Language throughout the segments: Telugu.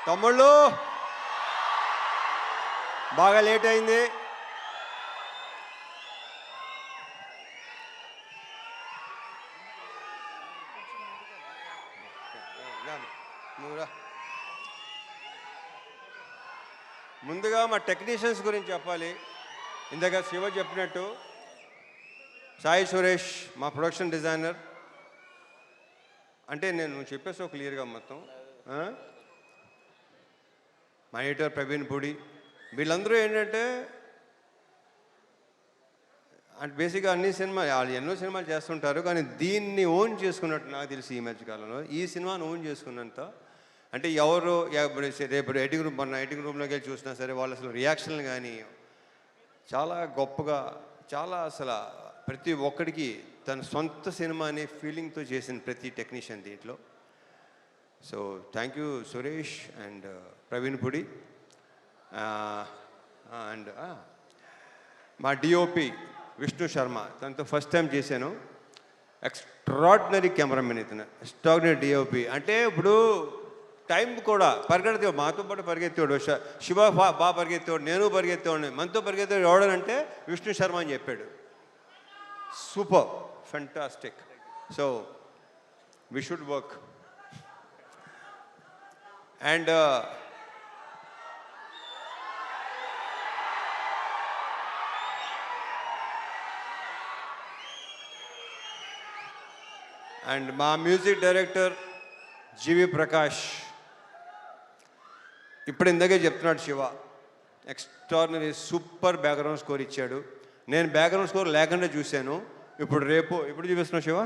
తమ్ముళ్ళు బాగా లేట్ అయింది. ముందుగా మా టెక్నీషియన్స్ గురించి చెప్పాలి. ఇందాక శివ చెప్పినట్టు సాయి సురేష్ మా ప్రొడక్షన్ డిజైనర్. అంటే నేను చెప్పేసో క్లియర్గా మొత్తం. మా ఎడిటర్ ప్రవీణ్ పూడి, వీళ్ళందరూ ఏంటంటే అంటే బేసిక్గా అన్ని సినిమా వాళ్ళు ఎన్నో సినిమాలు చేస్తుంటారు, కానీ దీన్ని ఓన్ చేసుకున్నట్టు నాకు తెలిసి ఈ మధ్యకాలంలో ఈ సినిమాను ఓన్ చేసుకున్నంత అంటే ఎవరు రేపు ఎడిటింగ్ రూమ్ మొన్న ఎడిటింగ్ రూమ్లోకి వెళ్ళి చూసినా సరే వాళ్ళు అసలు రియాక్షన్లు కానీ చాలా గొప్పగా, చాలా అసలు ప్రతి ఒక్కడికి తన సొంత సినిమా అనే ఫీలింగ్తో చేసిన ప్రతి టెక్నీషియన్ దీంట్లో. So thank you Suresh and Praveen Pudi. And మా డిఓపి విష్ణు శర్మ, తనతో ఫస్ట్ టైం చేశాను. ఎక్స్ట్రాడినరీ కెమెరామెన్ ఇతను, ఎక్స్ట్రాడినరీ డిఓపి. అంటే ఇప్పుడు టైం కూడా పరిగెత్తేవాడు, మాతో పాటు పరిగెత్తేవాడు. శివ బాగా పరిగెత్తేవాడు, నేను పరిగెత్తేవాడిని. మనతో పరిగెత్తేవాడు ఎవడనంటే విష్ణు శర్మ అని చెప్పాడు. Super, fantastic. So we should work. And మా మ్యూజిక్ డైరెక్టర్ జీవి ప్రకాష్. ఇప్పుడు ఇందాకే చెప్తున్నాడు Shiva, extraordinary super background score ఇచ్చాడు. నేను బ్యాక్గ్రౌండ్ స్కోర్ లేకుండా చూశాను. ఇప్పుడు చూపిస్తున్నావు Shiva.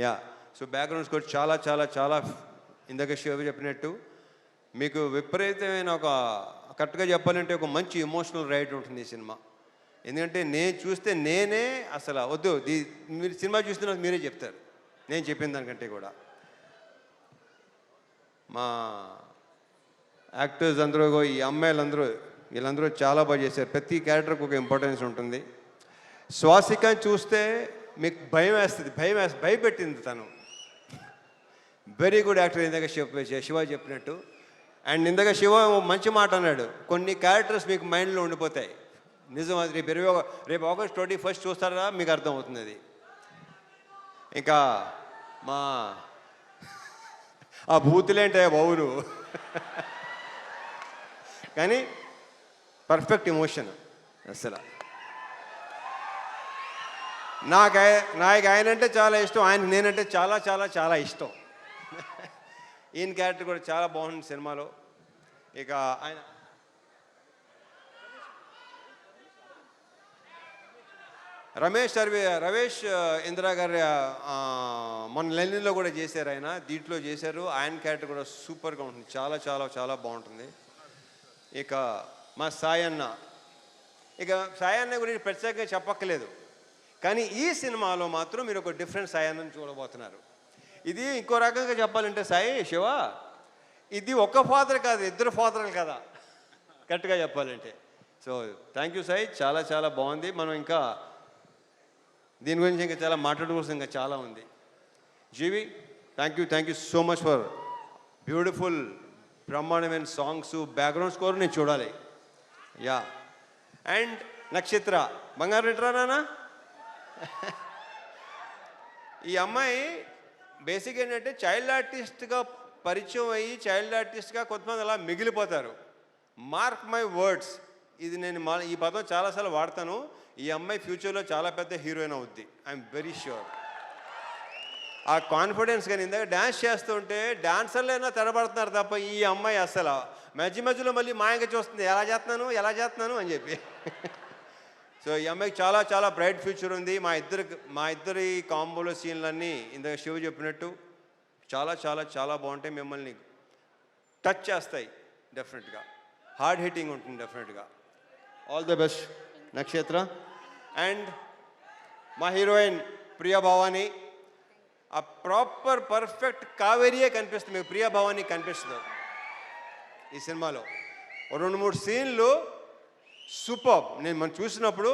Yeah so background score చాలా చాలా చాలా ఇందాక శివ చెప్పినట్టు మీకు విపరీతమైన ఒక కరెక్ట్గా చెప్పాలంటే ఒక మంచి ఎమోషనల్ రైడ్ ఉంటుంది ఈ సినిమా. ఎందుకంటే నేను చూస్తే నేనే అసలు వద్దు, మీరు సినిమా చూస్తే నాకు మీరే చెప్తారు నేను చెప్పిన దానికంటే కూడా. మా యాక్టర్స్ అందరూ, ఈ అమ్మాయిలందరూ, వీళ్ళందరూ చాలా బాగా చేశారు. ప్రతి క్యారెక్టర్కి ఒక ఇంపార్టెన్స్ ఉంటుంది. శ్వాసిక చూస్తే మీకు భయపెట్టింది తను. Very good actor. ఇందాక శివ చెప్పినట్టు. అండ్ ఇందాక శివ మంచి మాట అన్నాడు, కొన్ని క్యారెక్టర్స్ మీకు మైండ్లో ఉండిపోతాయి. నిజం. అది రేపు ఆగస్ట్ 21 చూస్తారా మీకు అర్థమవుతుంది అది. ఇంకా మా ఆ బూతులేంటే బావును కానీ పర్ఫెక్ట్ ఎమోషన్ అసలు. నాకు ఆయన అంటే చాలా ఇష్టం, ఆయన నేనంటే చాలా చాలా చాలా ఇష్టం. ఈయన క్యారెక్టర్ కూడా చాలా బాగుంది సినిమాలో. ఇక ఆయన రమేష్ ఇందిరా గారి మొన్న లెనిన్లో కూడా చేశారు ఆయన, దీంట్లో చేశారు. ఆయన క్యారెక్టర్ కూడా సూపర్గా ఉంటుంది, చాలా చాలా చాలా బాగుంటుంది. ఇక మా సాయన్న గురించి ప్రత్యేకంగా చెప్పక్కలేదు, కానీ ఈ సినిమాలో మాత్రం మీరు ఒక డిఫరెంట్ సాయన్నని చూడబోతున్నారు. ఇది ఇంకో రకంగా చెప్పాలంటే శివ, ఇది ఒక ఫాదర్ కాదు, ఇద్దరు ఫాదర్లు కదా కరెక్ట్గా చెప్పాలంటే. సో థ్యాంక్ యూ సాయి, చాలా చాలా బాగుంది. మనం ఇంకా దీని గురించి ఇంకా చాలా మాట్లాడుకోవాల్సి ఇంకా చాలా ఉంది. GV, thank you so much for beautiful బ్రహ్మాండమైన సాంగ్స్, బ్యాక్గ్రౌండ్ స్కోర్ నేను చూడాలి. యా. అండ్ నక్షత్ర బంగారు రిటరానా. ఈ అమ్మాయి బేసిక్ ఏంటంటే చైల్డ్ ఆర్టిస్ట్గా పరిచయం అయ్యి చైల్డ్ ఆర్టిస్ట్గా కొంతమంది అలా మిగిలిపోతారు. మార్క్ మై వర్డ్స్, ఇది నేను ఈ పదం చాలాసార్లు వాడతాను. ఈ అమ్మాయి ఫ్యూచర్లో చాలా పెద్ద హీరోయిన్ అవుద్ది, ఐఎమ్ వెరీ ష్యూర్. ఆ కాన్ఫిడెన్స్. కానీ ఇందాక డ్యాన్స్ చేస్తుంటే డాన్సర్లైనా తెరబడుతున్నారు తప్ప ఈ అమ్మాయి అసలు మధ్యలో మళ్ళీ మాయంగా చూస్తుంది, ఎలా చేస్తున్నాను అని చెప్పి. సో ఈ అమ్మాయికి చాలా చాలా బ్రైట్ ఫ్యూచర్ ఉంది. మా ఇద్దరి కాంబోలో సీన్లన్నీ ఇందాక శివ చెప్పినట్టు చాలా చాలా చాలా బాగుంటాయి. మిమ్మల్ని టచ్ చేస్తాయి డెఫినెట్గా, హార్డ్ హిట్టింగ్ ఉంటుంది డెఫినెట్గా. ఆల్ ది బెస్ట్ నక్షత్ర. అండ్ మా హీరోయిన్ ప్రియా భవాని, ఆ ప్రాపర్ పర్ఫెక్ట్ కావేరియే కనిపిస్తుంది మీకు. ప్రియా భవాని కనిపిస్తుంది ఈ సినిమాలో. 2-3 సీన్లు సూపర్. మనం చూసినప్పుడు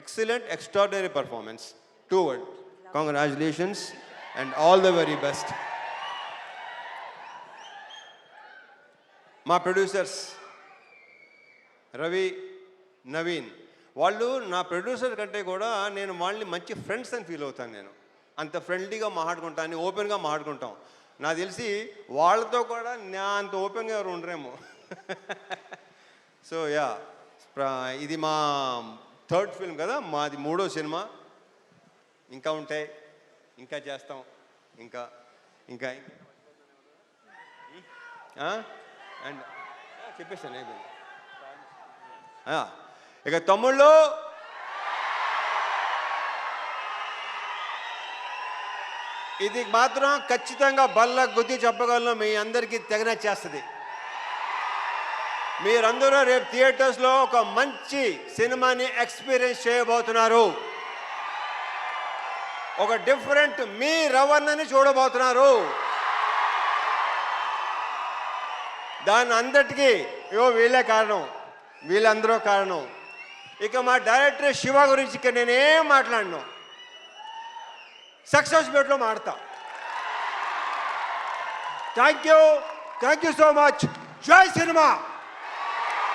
excellent, extraordinary performance. 2 words. Congratulations and all the very best. మా ప్రొడ్యూసర్స్ రవి, నవీన్, వాళ్ళు నా ప్రొడ్యూసర్ కంటే కూడా నేను వాళ్ళని మంచి ఫ్రెండ్స్ అని ఫీల్ అవుతాను. నేను అంత ఫ్రెండ్లీగా మాట్లాడుకుంటాను, ఓపెన్గా మాట్లాడుకుంటాం. నాకు తెలిసి వాళ్ళతో కూడా నా అంత ఓపెన్గా ఎవరు ఉండరేమో. సో యా, ఇది మా థర్డ్ ఫిల్మ్ కదా, మాది 3వ సినిమా. ఇంకా ఉంటాయి, ఇంకా చేస్తాం, ఇంకా ఇంకా అండ్ చెప్పేస్తాను అయిపోయింది. ఇక తమ్ముళ్ళు, ఇది మాత్రం ఖచ్చితంగా బల్ల గుద్ది చెప్పగలను, మీ అందరికీ తెగనచ్చేస్తుంది. మీరందరూ రేపు థియేటర్స్లో ఒక మంచి సినిమాని ఎక్స్పీరియన్స్ చేయబోతున్నారు. ఒక డిఫరెంట్ మీ రవణని చూడబోతున్నారు. దాని అందరికీ వీళ్ళే కారణం, వీళ్ళందరూ కారణం. ఇక మా డైరెక్టర్ శివ గురించి ఇక నేనేం మాట్లాడను, సక్సెస్ బెట్లో మాడతా. Thank you so much. జై సినిమా.